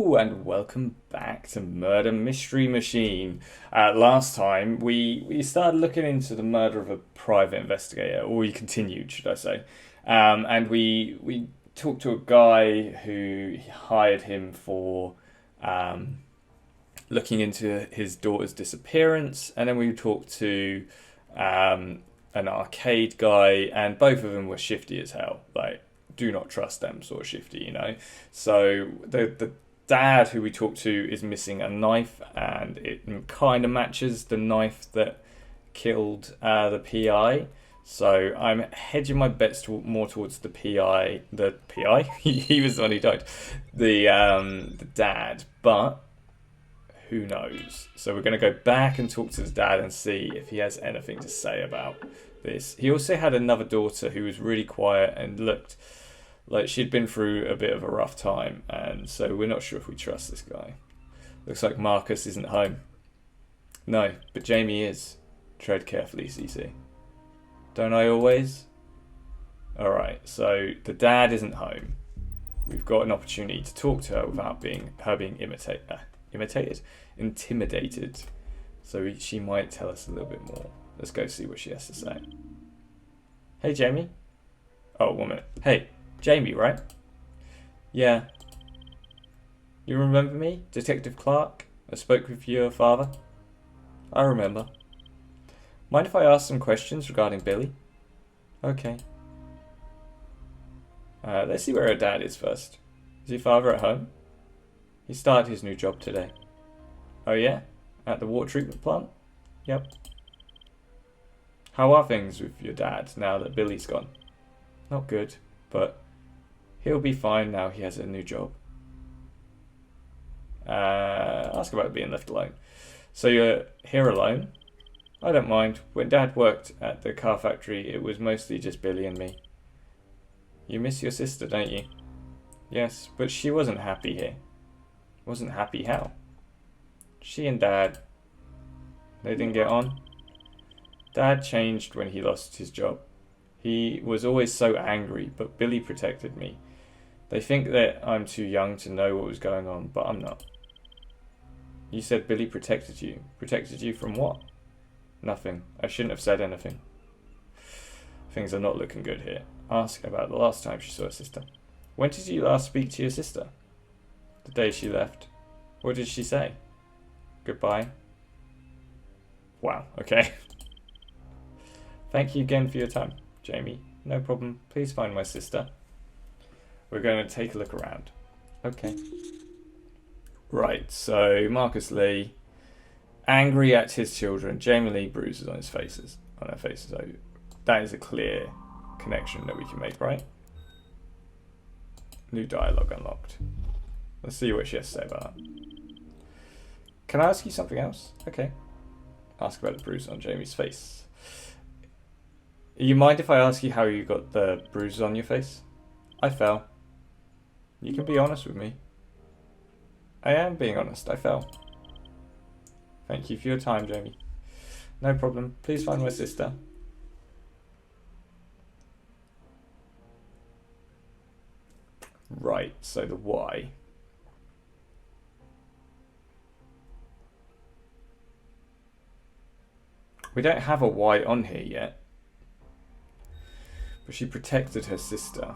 Hello and welcome back to Murder Mystery Machine. Last time we started looking into the murder of a private investigator, or we continued, should I say? And we talked to a guy who hired him for looking into his daughter's disappearance, and then we talked to an arcade guy, and both of them were shifty as hell. Like, do not trust them sort of shifty, you know. So the dad who we talked to is missing a knife, and it kind of matches the knife that killed the PI. So I'm hedging my bets more towards the PI. The PI, he was the one who died. The dad, but who knows? So we're going to go back and talk to the dad and see if he has anything to say about this. He also had another daughter who was really quiet and looked like she'd been through a bit of a rough time, and so we're not sure if we trust this guy. Looks like Marcus isn't home. No, but Jamie is. Tread carefully, CC. Don't I always? Alright, so the dad isn't home. We've got an opportunity to talk to her without being intimidated. So she might tell us a little bit more. Let's go see what she has to say. Hey, Jamie. Oh, 1 minute. Hey, Jamie, right? Yeah. You remember me? Detective Clark? I spoke with your father? I remember. Mind if I ask some questions regarding Billy? Okay. Let's see where her dad is first. Is your father at home? He started his new job today. Oh yeah? At the water treatment plant? Yep. How are things with your dad now that Billy's gone? Not good, but he'll be fine now he has a new job. Ask about being left alone. So you're here alone? I don't mind. When Dad worked at the car factory, it was mostly just Billy and me. You miss your sister, don't you? Yes, but she wasn't happy here. Wasn't happy how? She and Dad, they didn't get on. Dad changed when he lost his job. He was always so angry, but Billy protected me. They think that I'm too young to know what was going on, but I'm not. You said Billy protected you. Protected you from what? Nothing. I shouldn't have said anything. Things are not looking good here. Ask about the last time she saw her sister. When did you last speak to your sister? The day she left. What did she say? Goodbye. Wow, okay. Thank you again for your time, Jamie. No problem. Please find my sister. We're going to take a look around. Okay. Right, so Marcus Lee, angry at his children. Jamie Lee bruises on her faces. So that is a clear connection that we can make, right? New dialogue unlocked. Let's see what she has to say about that. Can I ask you something else? Okay. Ask about the bruise on Jamie's face. You mind if I ask you how you got the bruises on your face? I fell. You can be honest with me. I am being honest. I fell. Thank you for your time, Jamie. No problem. Please find my sister. Right, so the why. We don't have a why on here yet. But she protected her sister.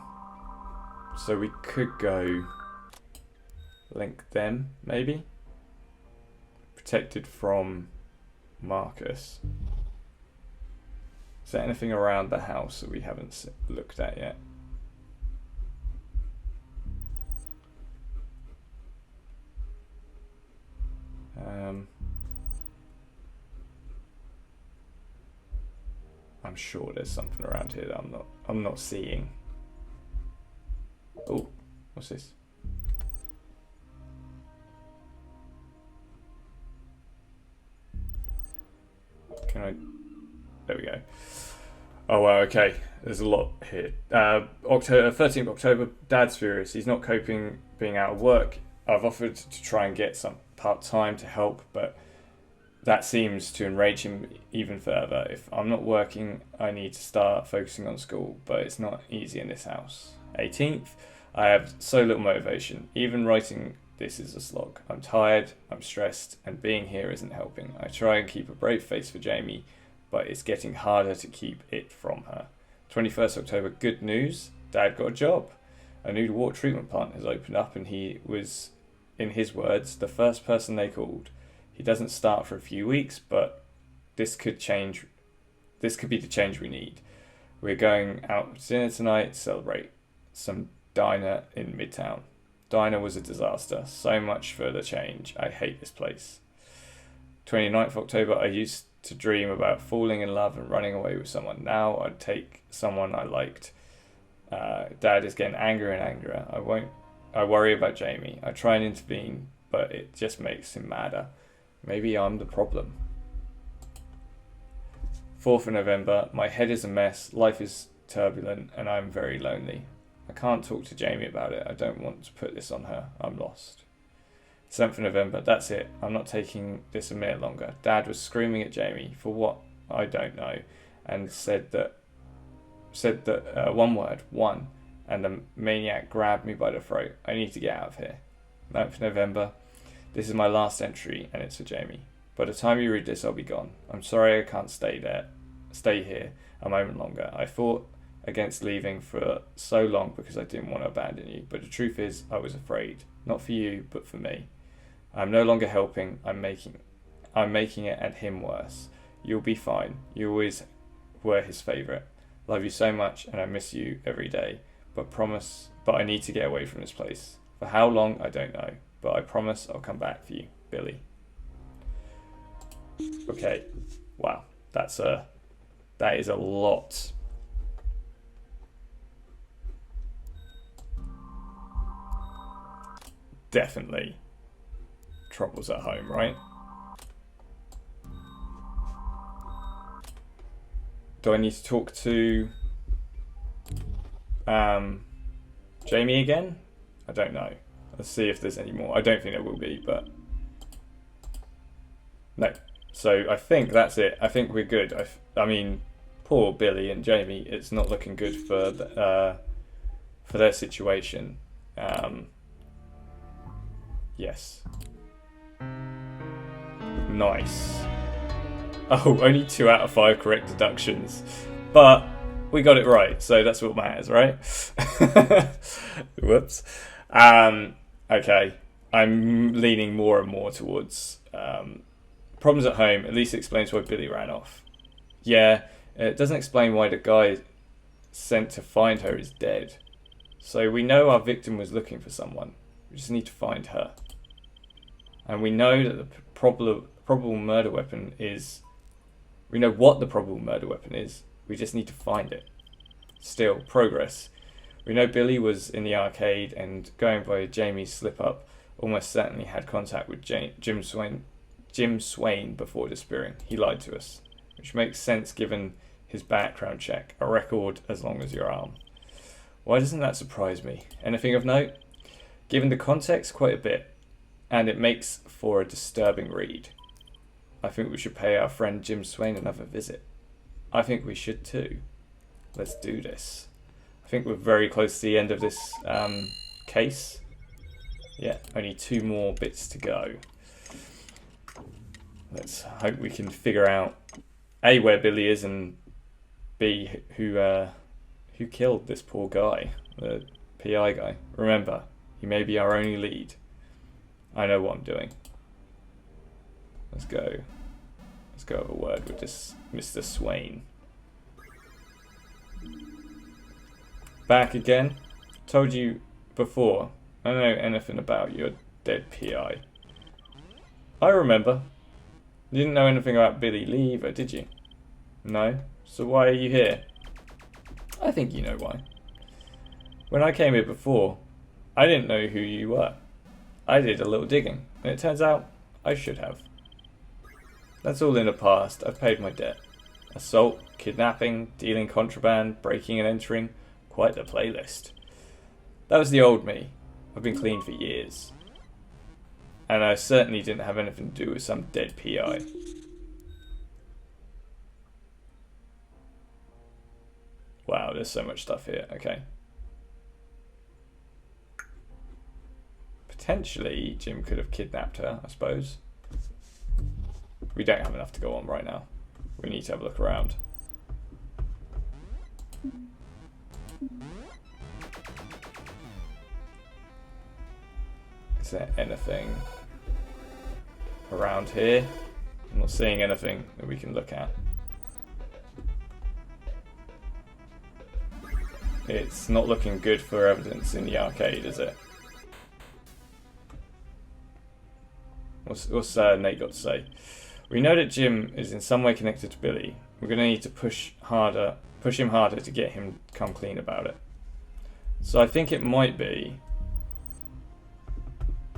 So we could go link them, maybe? Protected from Marcus. Is there anything around the house that we haven't looked at yet? I'm sure there's something around here that I'm not seeing. Oh, what's this? Can I? There we go. Oh wow, okay. There's a lot here. October 13th October. Dad's furious. He's not coping being out of work. I've offered to try and get some part-time to help, but that seems to enrage him even further. If I'm not working, I need to start focusing on school, but it's not easy in this house. 18th, I have so little motivation. Even writing this is a slog. I'm tired, I'm stressed, and being here isn't helping. I try and keep a brave face for Jamie, but it's getting harder to keep it from her. 21st October, good news. Dad got a job. A new water treatment plant has opened up, and he was, in his words, the first person they called. He doesn't start for a few weeks, but this could change. This could be the change we need. We're going out to dinner tonight, celebrate some diner in Midtown. Diner was a disaster. So much for the change. I hate this place. 29th October, I used to dream about falling in love and running away with someone. Now I'd take someone I liked. Dad is getting angrier and angrier. I worry about Jamie. I try and intervene, but it just makes him madder. Maybe I'm the problem. 4th of November, my head is a mess. Life is turbulent and I'm very lonely. I can't talk to Jamie about it. I don't want to put this on her. I'm lost. 7th of November, that's it. I'm not taking this a minute longer. Dad was screaming at Jamie for what I don't know, and said that one word, one, and the maniac grabbed me by the throat. I need to get out of here. 9th of November, this is my last entry, and it's for Jamie. By the time you read this, I'll be gone. I'm sorry I can't stay here a moment longer. I fought against leaving for so long because I didn't want to abandon you, but the truth is I was afraid, not for you, but for me. I'm no longer helping. I'm making it and him worse. You'll be fine. You always were his favourite. Love you so much, and I miss you every day. But I need to get away from this place. For how long, I don't know, but I promise I'll come back for you, Billy. Okay, wow, that is a lot. Definitely troubles at home, right? Do I need to talk to Jamie again? I don't know. Let's see if there's any more. I don't think there will be, but no. So I think that's it. I think we're good. I mean, poor Billy and Jamie. It's not looking good for their situation. Yes. Nice. Oh, only 2 out of 5 correct deductions, but we got it right, so that's what matters, right? Whoops. Okay, I'm leaning more and more towards problems at home. At least it explains why Billy ran off. Yeah, it doesn't explain why the guy sent to find her is dead. So we know our victim was looking for someone. We just need to find her. And we know that the probable murder weapon is... We know what the probable murder weapon is. We just need to find it. Still, progress. We know Billy was in the arcade, and going by Jamie's slip-up, almost certainly had contact with Jim Swain before disappearing. He lied to us, which makes sense given his background check, a record as long as your arm. Why doesn't that surprise me? Anything of note? Given the context, quite a bit, and it makes for a disturbing read. I think we should pay our friend Jim Swain another visit. I think we should too. Let's do this. I think we're very close to the end of this case. Yeah, only 2 more bits to go. Let's hope we can figure out A, where Billy is, and B, who killed this poor guy, the PI guy. Remember, he may be our only lead. I know what I'm doing. Let's go have a word with this Mr. Swain. Back again? Told you before, I don't know anything about your dead PI. I remember. You didn't know anything about Billy Lee either, did you? No? So why are you here? I think you know why. When I came here before, I didn't know who you were. I did a little digging, and it turns out I should have. That's all in the past. I've paid my debt. Assault, kidnapping, dealing contraband, breaking and entering. Quite the playlist. That was the old me. I've been clean for years. And I certainly didn't have anything to do with some dead PI. Wow, there's so much stuff here. Okay. potentially Jim could have kidnapped her, I suppose. We don't have enough to go on right now. We need to have a look around. Is there anything around here? I'm not seeing anything that we can look at. It's not looking good for evidence in the arcade, is it? What's Nate got to say? We know that Jim is in some way connected to Billy. We're going to need to push him harder to get him to come clean about it. So I think it might be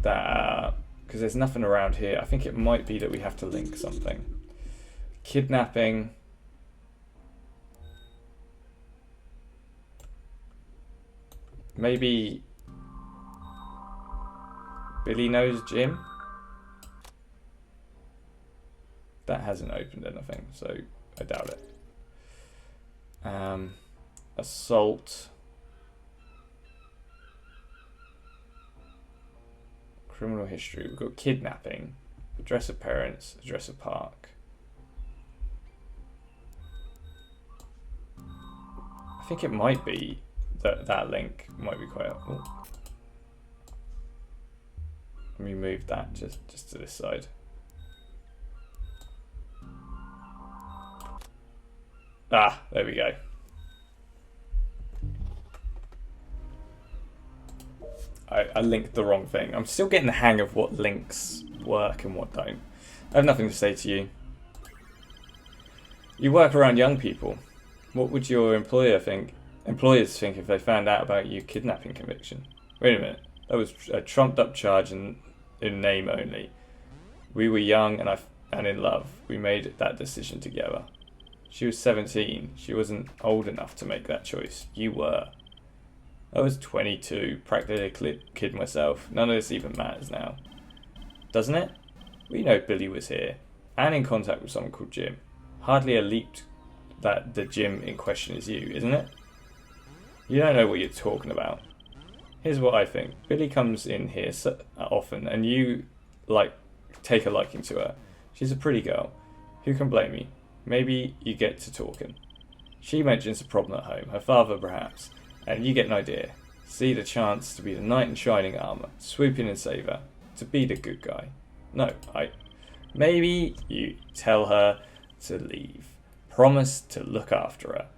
that, because there's nothing around here, I think it might be that we have to link something. Kidnapping. Maybe Billy knows Jim? That hasn't opened anything, so I doubt it. Assault. Criminal history. We've got kidnapping. Address of parents. Address of park. I think it might be that link might be quite helpful. Let me move that just to this side. Ah, there we go. I linked the wrong thing. I'm still getting the hang of what links work and what don't. I have nothing to say to you. You work around young people. What would your employers think if they found out about your kidnapping conviction? Wait a minute. That was a trumped up charge in name only. We were young and in love. We made that decision together. She was 17. She wasn't old enough to make that choice. You were. I was 22, practically a kid myself. None of this even matters now. Doesn't it? We know Billy was here, and in contact with someone called Jim. Hardly a leap that the Jim in question is you, isn't it? You don't know what you're talking about. Here's what I think. Billy comes in here so often, and you, take a liking to her. She's a pretty girl. Who can blame you? Maybe you get to talking. She mentions a problem at home, her father perhaps, and you get an idea. See the chance to be the knight in shining armour, swoop in and save her, to be the good guy. Maybe you tell her to leave. Promise to look after her.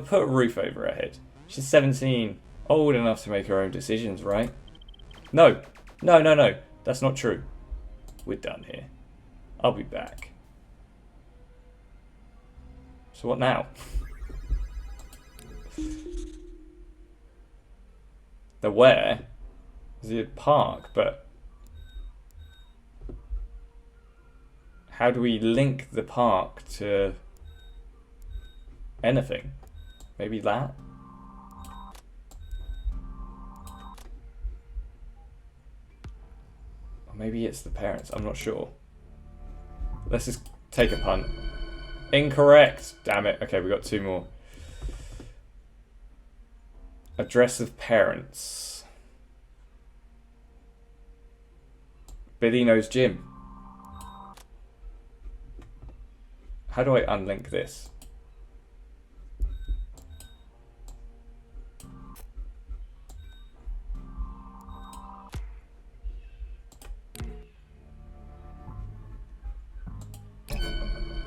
Put a roof over her head. She's 17, old enough to make her own decisions, right? No. That's not true. We're done here. I'll be back. So what now? The where is the park, but how do we link the park to anything? Maybe that? Or maybe it's the parents, I'm not sure. Let's just take a punt. Incorrect! Damn it. Okay, we got two more. Address of parents. Billy knows Jim. How do I unlink this?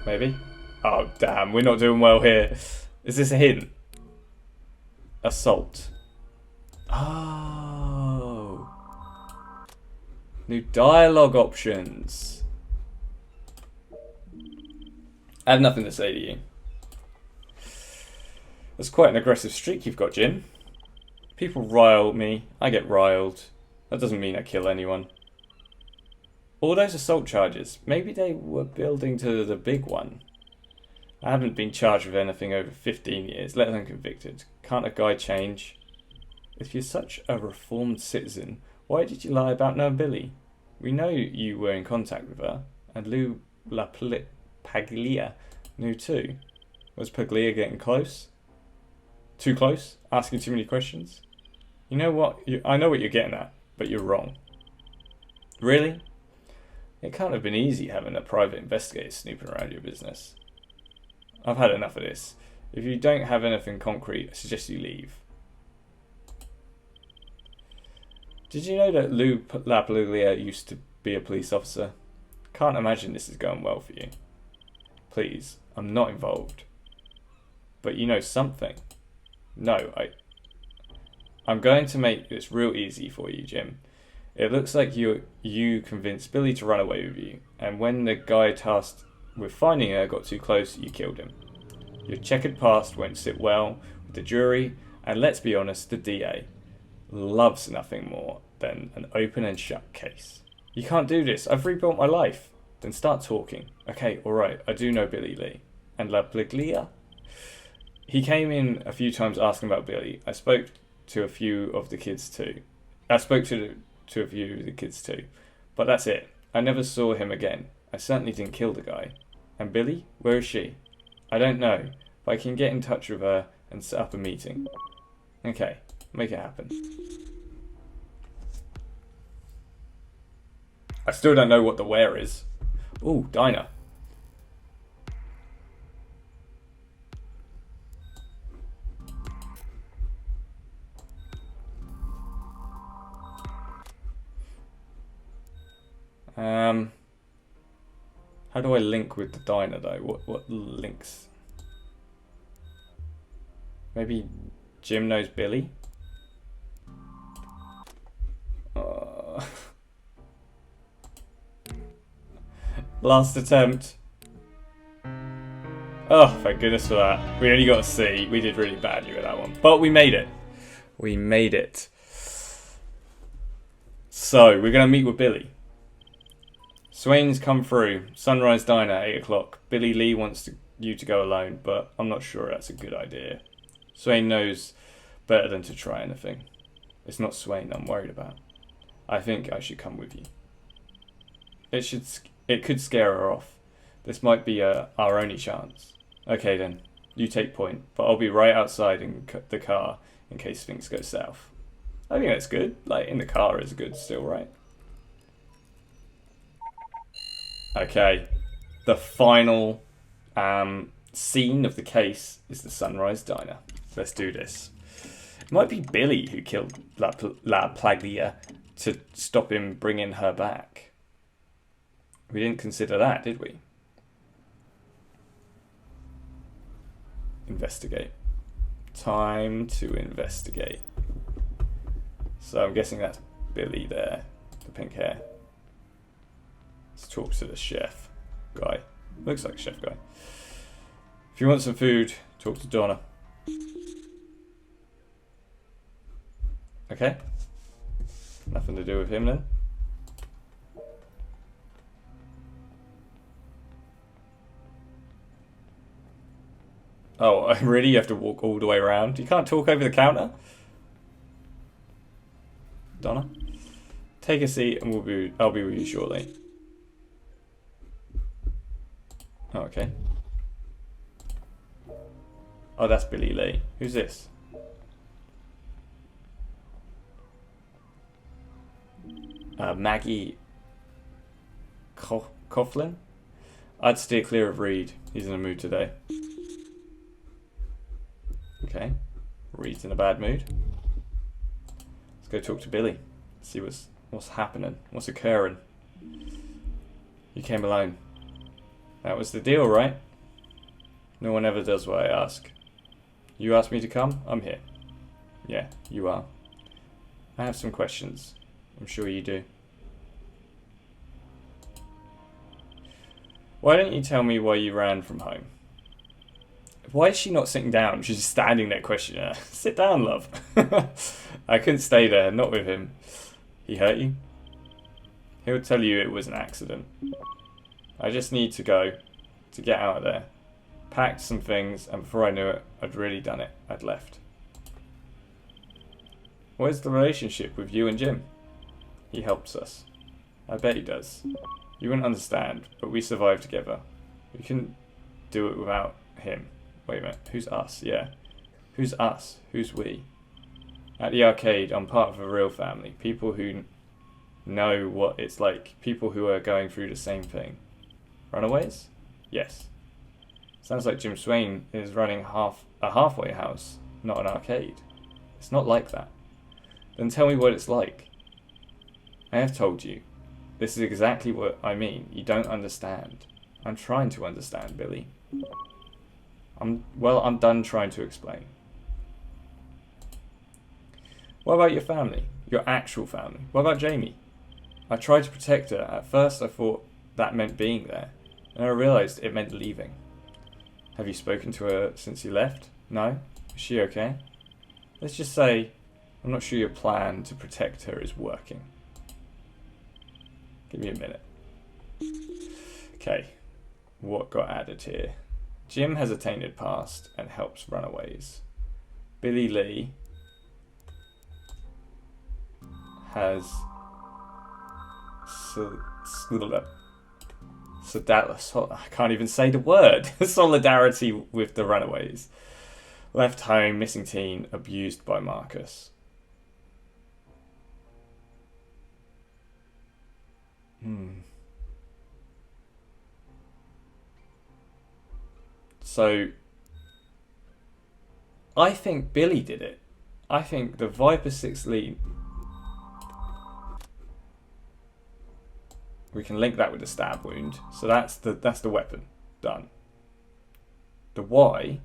Maybe? Oh, damn, we're not doing well here. Is this a hint? Assault. Oh. New dialogue options. I have nothing to say to you. That's quite an aggressive streak you've got, Jim. People rile me. I get riled. That doesn't mean I kill anyone. All those assault charges, maybe they were building to the big one. I haven't been charged with anything over 15 years, let alone convicted. Can't a guy change? If you're such a reformed citizen, why did you lie about knowing Billy? We know you were in contact with her, and Lou Paglia knew too. Was Paglia getting close? Too close? Asking too many questions? You know what? I know what you're getting at, but you're wrong. Really? It can't have been easy having a private investigator snooping around your business. I've had enough of this. If you don't have anything concrete, I suggest you leave. Did you know that Lou LaPaglia used to be a police officer? Can't imagine this is going well for you. Please, I'm not involved. But you know something. No, I'm going to make this real easy for you, Jim. It looks like you convinced Billy to run away with you, and when the guy tasked with finding her got too close, you killed him. Your checkered past won't sit well with the jury, and let's be honest, the DA loves nothing more than an open and shut case. You can't do this. I've rebuilt my life. Then start talking. Okay, alright, I do know Billy Lee. And LaPaglia? He came in a few times asking about Billy. I spoke to a few of the kids too. I spoke to a few of the kids too. But that's it. I never saw him again. I certainly didn't kill the guy. And Billy? Where is she? I don't know, but I can get in touch with her and set up a meeting. Okay, make it happen. I still don't know what the where is. Ooh, diner. How do I link with the diner though? What links? Maybe Jim knows Billy? Last attempt. Oh, thank goodness for that. We only got a C. We did really badly with that one. But we made it. We made it. So, we're going to meet with Billy. Swain's come through. Sunrise Diner, 8 o'clock. Billy Lee wants you to go alone, but I'm not sure that's a good idea. Swain knows better than to try anything. It's not Swain I'm worried about. I think I should come with you. It could scare her off. This might be our only chance. Okay then, you take point, but I'll be right outside in the car in case things go south. I think that's good. Like, in the car is good still, right? Okay, the final scene of the case is the Sunrise Diner. Let's do this. It might be Billy who killed LaPaglia to stop him bringing her back. We didn't consider that, did we? Investigate. Time to investigate. So I'm guessing that's Billy there, the pink hair. Let's talk to the chef guy. Looks like a chef guy. If you want some food, talk to Donna. Okay. Nothing to do with him then. Oh, really? You have to walk all the way around? You can't talk over the counter? Donna? Take a seat and I'll be with you shortly. Oh, okay. Oh, that's Billy Lee. Who's this? Maggie Coughlin? I'd steer clear of Reed. He's in a mood today. Okay. Reed's in a bad mood. Let's go talk to Billy. See what's happening. What's occurring. You came alone. That was the deal, right? No one ever does what I ask. You asked me to come? I'm here. Yeah, you are. I have some questions. I'm sure you do. Why don't you tell me why you ran from home? Why is she not sitting down? She's just standing there questioning her. Sit down, love. I couldn't stay there, not with him. He hurt you? He'll tell you it was an accident. I just need to go, to get out of there. Packed some things, and before I knew it, I'd really done it. I'd left. Where's the relationship with you and Jim? He helps us. I bet he does. You wouldn't understand, but we survived together. We couldn't do it without him. Wait a minute, who's us? Yeah. Who's us? Who's we? At the arcade, I'm part of a real family. People who know what it's like. People who are going through the same thing. Runaways? Yes. Sounds like Jim Swain is running a halfway house, not an arcade. It's not like that. Then tell me what it's like. I have told you. This is exactly what I mean. You don't understand. I'm trying to understand, Billy. I'm done trying to explain. What about your family? Your actual family? What about Jamie? I tried to protect her. At first I thought that meant being there. And I realised it meant leaving. Have you spoken to her since you left? No? Is she okay? Let's just say I'm not sure your plan to protect her is working. Give me a minute. Okay. What got added here? Jim has a tainted past and helps runaways. Billy Lee has I can't even say the word. Solidarity with the runaways. Left home, missing teen, abused by Marcus. So, I think Billy did it. I think the Viper 6 lead. We can link that with the stab wound. So that's the weapon. Done. The Y.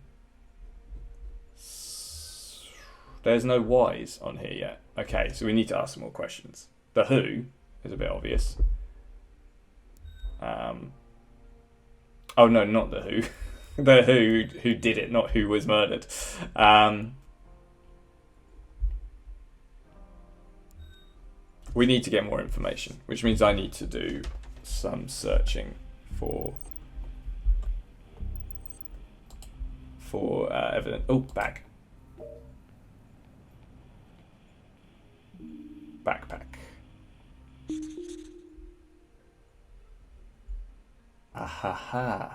There's no Y's on here yet. Okay, so we need to ask some more questions. The who is a bit obvious. Oh no, not the who. The who did it, not who was murdered. We need to get more information, which means I need to do some searching for evidence. Oh, bag. Backpack. Ahaha.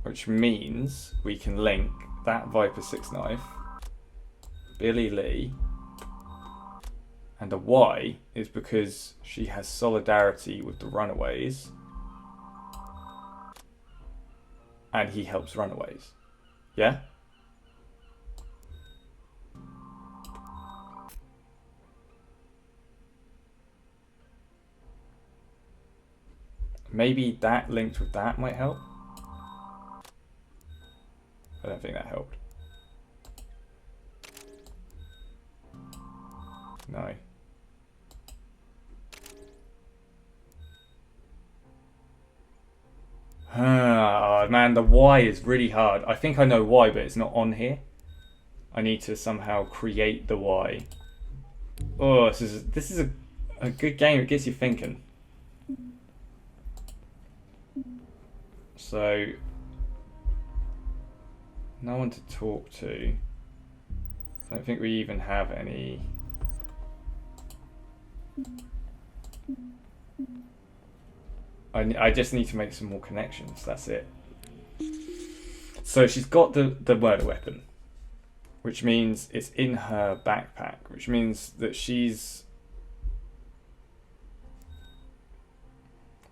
Which means we can link that Viper 6 knife, Billy Lee, and the Y is because she has solidarity with the runaways and he helps runaways. Yeah? Maybe that linked with that might help. I don't think that helped. No. Oh, man, the Y is really hard. I think I know why, but it's not on here. I need to somehow create the Y. Oh, this is a good game. It gets you thinking. So, no one to talk to. I don't think we even have any. I just need to make some more connections. That's it. So she's got the murder weapon, which means it's in her backpack, which means that she's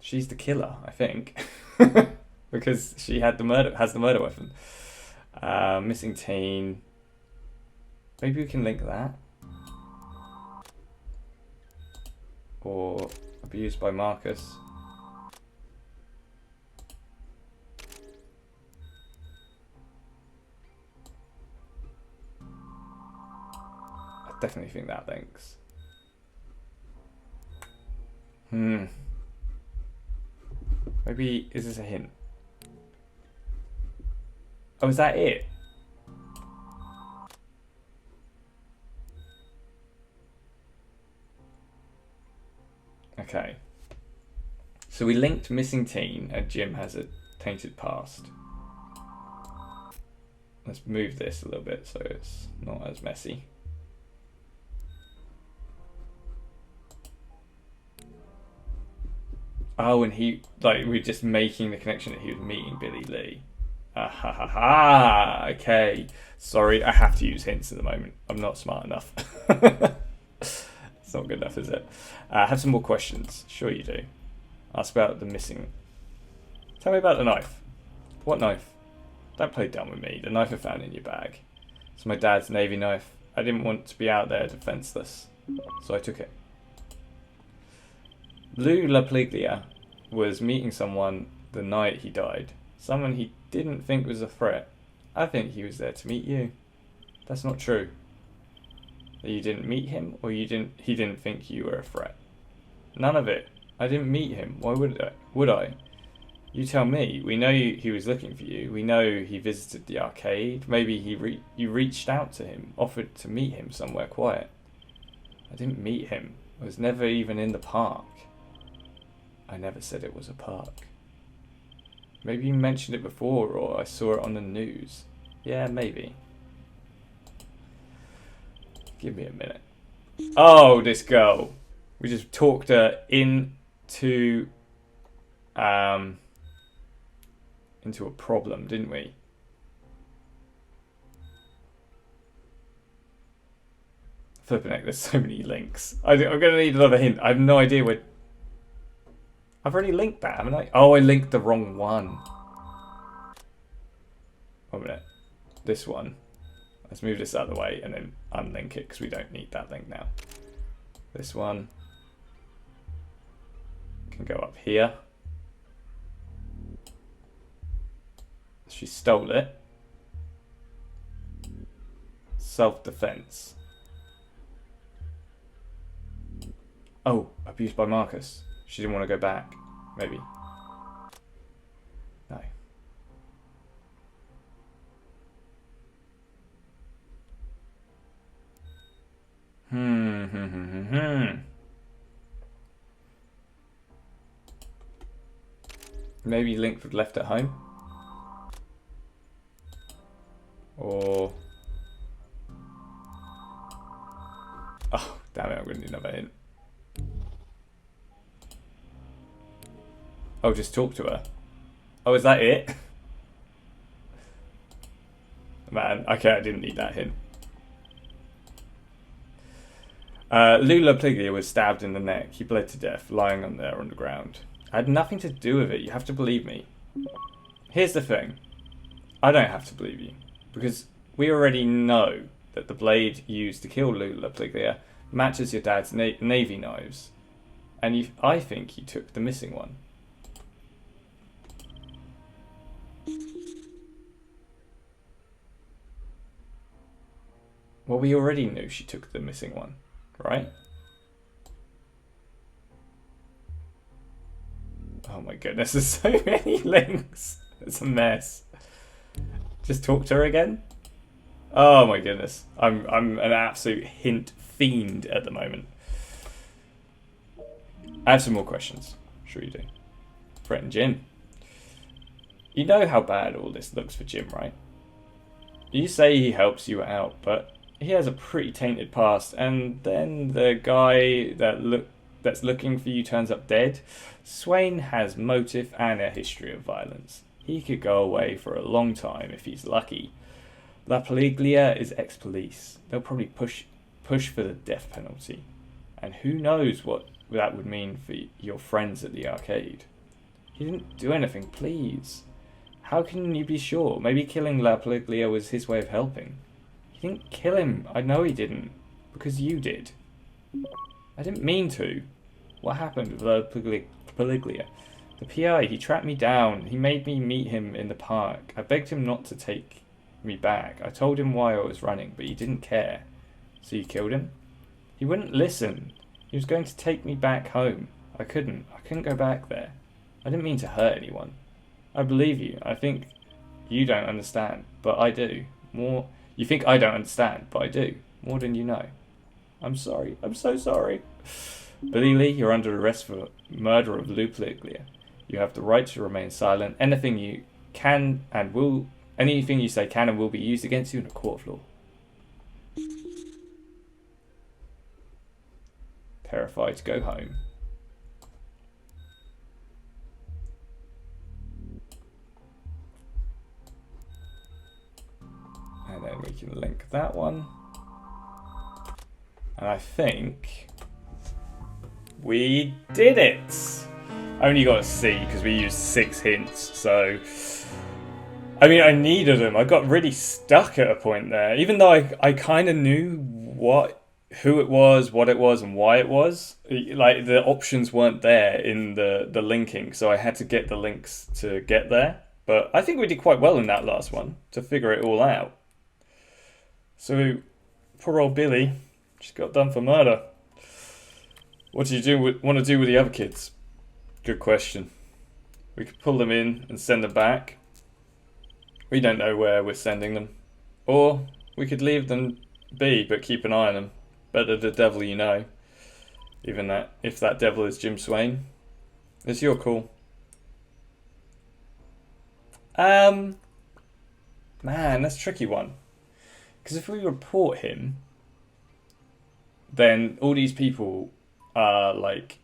the killer, I think, because she has the murder weapon. Missing teen. Maybe we can link that. Or abused by Marcus. I definitely think that links. Maybe, is this a hint? Oh, is that it? Okay. So we linked missing teen and Jim has a tainted past. Let's move this a little bit so it's not as messy. Oh, and we're just making the connection that he was meeting Billy Lee. Ah, ha, ha, ha. Okay. Sorry, I have to use hints at the moment. I'm not smart enough. It's not good enough, is it? Have some more questions. Sure you do. Ask about the missing. Tell me about the knife. What knife? Don't play dumb with me. The knife I found in your bag. It's my dad's Navy knife. I didn't want to be out there defenseless, so I took it. Lou LaPliglia was meeting someone the night he died. Someone he didn't think was a threat. I think he was there to meet you. That's not true. That you didn't meet him, or he didn't think you were a threat. None of it. I didn't meet him. Why would I? Would I? You tell me. We know he was looking for you. We know he visited the arcade. Maybe you reached out to him, offered to meet him somewhere quiet. I didn't meet him. I was never even in the park. I never said it was a park. Maybe you mentioned it before, or I saw it on the news. Yeah, maybe. Give me a minute. Oh, this girl. We just talked her into a problem, didn't we? Flipping heck, there's so many links. I'm going to need another hint. I have no idea where... I've already linked that, haven't I? Oh, I linked the wrong one. 1 minute. This one. Let's move this out of the way and then unlink it because we don't need that link now. This one can go up here. She stole it. Self-defense. Oh, abused by Marcus. She didn't want to go back. Maybe. No. Maybe Linkford left at home. Or... Oh, damn it, I'm going to need another hint. Oh, just talk to her. Oh, is that it? Man, okay, I didn't need that hint. Lou LaPliglia was stabbed in the neck. He bled to death, lying on there on the ground. I had nothing to do with it. You have to believe me. Here's the thing. I don't have to believe you. Because we already know that the blade used to kill Lou LaPliglia matches your dad's Navy knives. And I think you took the missing one. Well, we already knew she took the missing one, right? Oh my goodness, there's so many links. It's a mess. Just talk to her again? Oh my goodness. I'm an absolute hint fiend at the moment. I have some more questions. Sure you do. Brett and Jim. You know how bad all this looks for Jim, right? You say he helps you out, but he has a pretty tainted past, and then the guy that's looking for you turns up dead. Swain has motive and a history of violence. He could go away for a long time if he's lucky. LaPliglia is ex-police. They'll probably push for the death penalty. And who knows what that would mean for your friends at the arcade. He didn't do anything, please. How can you be sure? Maybe killing LaPliglia was his way of helping. He didn't kill him. I know he didn't. Because you did. I didn't mean to. What happened with LaPliglia? The PI, he tracked me down. He made me meet him in the park. I begged him not to take me back. I told him why I was running, but he didn't care. So you killed him? He wouldn't listen. He was going to take me back home. I couldn't go back there. I didn't mean to hurt anyone. I believe you. I think you don't understand, but I do. More. You think I don't understand, but I do. More than you know. I'm sorry. I'm so sorry. Billy Lee, you're under arrest for murder of Lou LaPliglia. You have the right to remain silent. Anything you say can and will be used against you in a court of law. Terrified to go home. can link that one. And I think we did it. I only got a C because we used 6 hints, so I mean I needed them. I got really stuck at a point there, even though I kind of knew who it was, what it was, and why it was. Like the options weren't there in the linking, so I had to get the links to get there. But I think we did quite well in that last one to figure it all out. So poor old Billy just got done for murder. What do you want to do with the other kids? Good question. We could pull them in and send them back. We don't know where we're sending them. Or we could leave them be but keep an eye on them. Better the devil you know. Even that, if that devil is Jim Swain. It's your call. Man, that's a tricky one. Because if we report him, then all these people are like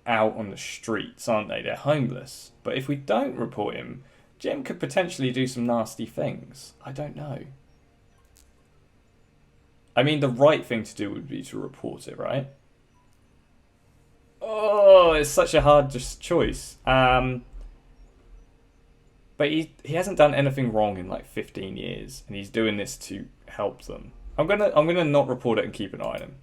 out on the streets, aren't they? They're homeless. But if we don't report him, Jim could potentially do some nasty things. I don't know. I mean, the right thing to do would be to report it, right? Oh, it's such a hard choice. But he hasn't done anything wrong in like 15 years, and he's doing this to help them. I'm gonna not report it and keep an eye on him.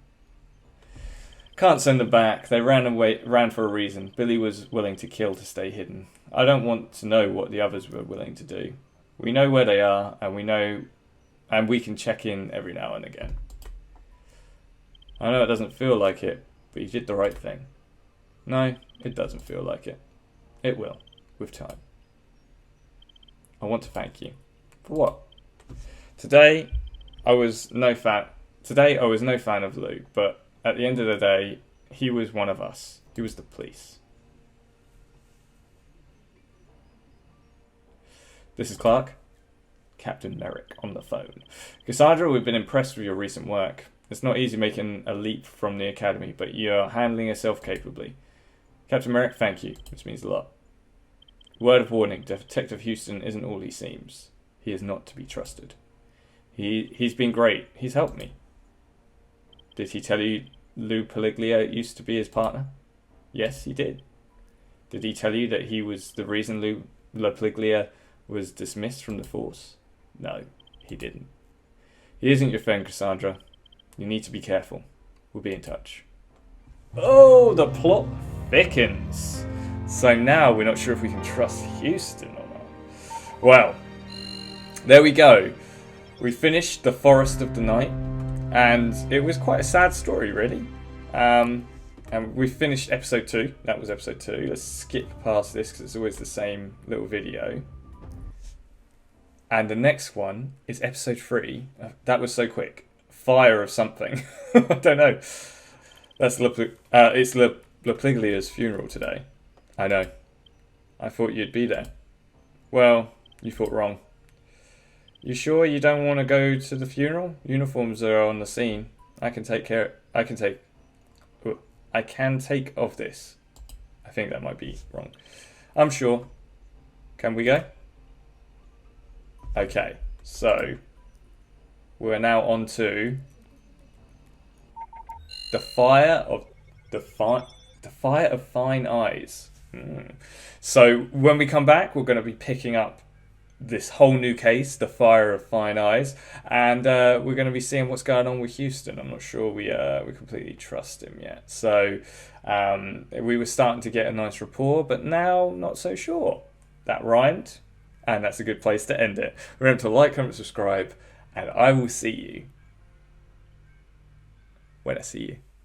Can't send them back. They ran for a reason. Billy was willing to kill to stay hidden. I don't want to know what the others were willing to do. We know where they are, and we can check in every now and again. I know it doesn't feel like it, but you did the right thing. No, it doesn't feel like it. It will, with time. I want to thank you. For what? Today, I was no fan of Lou, but at the end of the day, he was one of us. He was the police. This is Clark. Captain Merrick on the phone. Cassandra, we've been impressed with your recent work. It's not easy making a leap from the academy, but you're handling yourself capably. Captain Merrick, thank you. This means a lot. Word of warning, Detective Houston isn't all he seems. He is not to be trusted. He's been great. He's helped me. Did he tell you Lou Peliglia used to be his partner? Yes, he did. Did he tell you that he was the reason Lou Peliglia was dismissed from the force? No, he didn't. He isn't your friend, Cassandra. You need to be careful. We'll be in touch. Oh, the plot thickens. So now we're not sure if we can trust Houston or not. Well, there we go. We finished The Forest of the Night, and it was quite a sad story, really. And we finished episode 2. That was episode 2. Let's skip past this because it's always the same little video. And the next one is episode 3. That was so quick. Fire of something. I don't know. It's Lepliglia's funeral today. I know. I thought you'd be there. Well, you thought wrong. You sure you don't want to go to the funeral? Uniforms are on the scene. I can take of this. I think that might be wrong. I'm sure. Can we go? Okay, so we're now on to the fire of fine eyes. So when we come back, we're going to be picking up this whole new case, the Fire of Fine Eyes, and we're going to be seeing what's going on with Houston. I'm not sure we completely trust him yet. So we were starting to get a nice rapport, but now not so sure. That rhymed, and that's a good place to end it. Remember to like, comment, subscribe, and I will see you when I see you.